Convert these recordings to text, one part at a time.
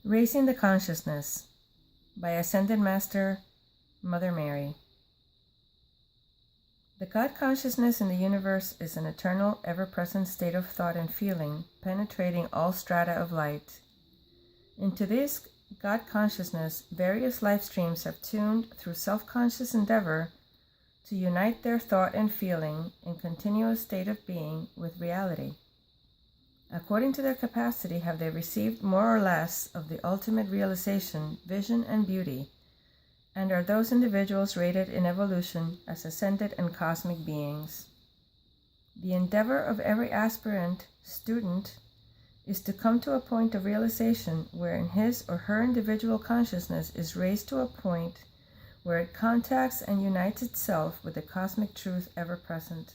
Raising the Consciousness by Ascended Master Mother Mary. The God consciousness in the universe is an eternal, ever-present state of thought and feeling, penetrating all strata of light. Into this God consciousness, various life streams have tuned through self-conscious endeavor to unite their thought and feeling in continuous state of being with reality. According to their capacity have they received more or less of the ultimate realization, vision, and beauty, and are those individuals rated in evolution as ascended and cosmic beings. The endeavor of every aspirant student is to come to a point of realization wherein his or her individual consciousness is raised to a point where it contacts and unites itself with the cosmic truth ever present.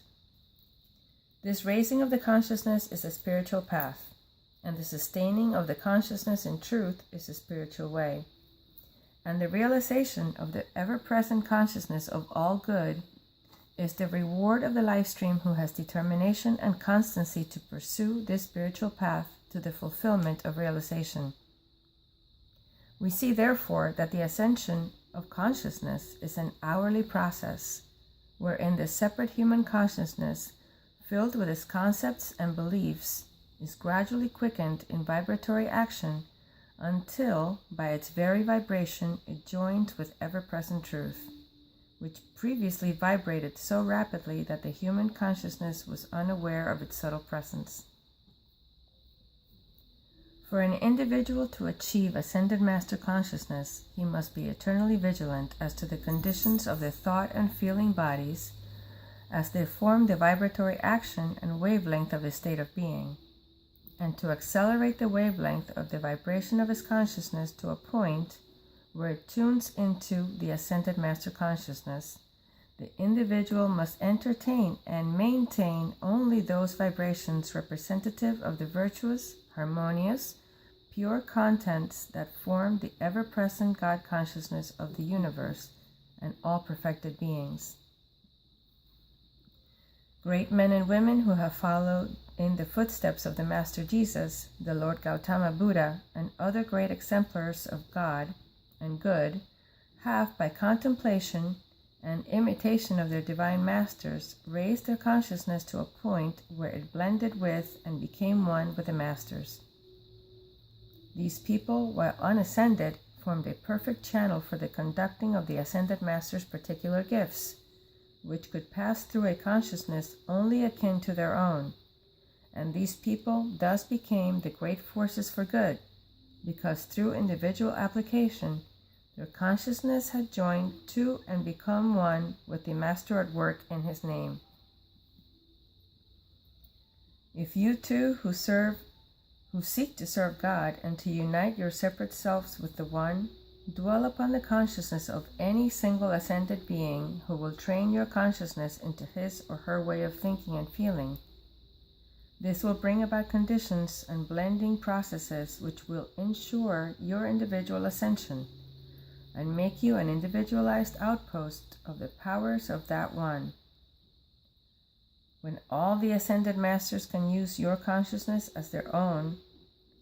This raising of the consciousness is a spiritual path, and the sustaining of the consciousness in truth is a spiritual way. And the realization of the ever-present consciousness of all good is the reward of the life stream who has determination and constancy to pursue this spiritual path to the fulfillment of realization. We see, therefore, that the ascension of consciousness is an hourly process, wherein the separate human consciousness, filled with its concepts and beliefs, is gradually quickened in vibratory action until, by its very vibration, it joins with ever-present truth, which previously vibrated so rapidly that the human consciousness was unaware of its subtle presence. For an individual to achieve ascended master consciousness, he must be eternally vigilant as to the conditions of the thought and feeling bodies as they form the vibratory action and wavelength of his state of being, and to accelerate the wavelength of the vibration of his consciousness to a point where it tunes into the ascended master consciousness. The individual must entertain and maintain only those vibrations representative of the virtuous, harmonious, pure contents that form the ever-present God consciousness of the universe and all perfected beings. Great men and women who have followed in the footsteps of the Master Jesus, the Lord Gautama Buddha, and other great exemplars of God and good have, by contemplation and imitation of their divine masters, raised their consciousness to a point where it blended with and became one with the masters. These people, while unascended, formed a perfect channel for the conducting of the ascended master's particular gifts, which could pass through a consciousness only akin to their own, and these people thus became the great forces for good, because through individual application their consciousness had joined to and become one with the Master at work in his name. If you too who seek to serve God and to unite your separate selves with the One, dwell upon the consciousness of any single ascended being who will train your consciousness into his or her way of thinking and feeling. This will bring about conditions and blending processes which will ensure your individual ascension and make you an individualized outpost of the powers of that One. When all the ascended masters can use your consciousness as their own,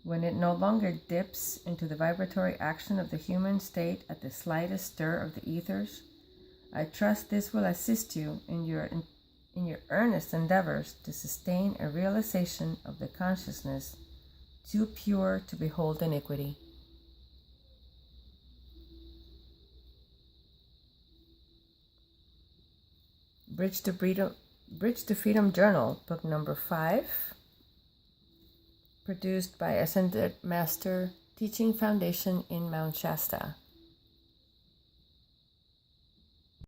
when it no longer dips into the vibratory action of the human state at the slightest stir of the ethers, I trust this will assist you in your earnest endeavors to sustain a realization of the consciousness too pure to behold iniquity. Bridge to Freedom Journal, book number 5. Produced by Ascended Master Teaching Foundation in Mount Shasta.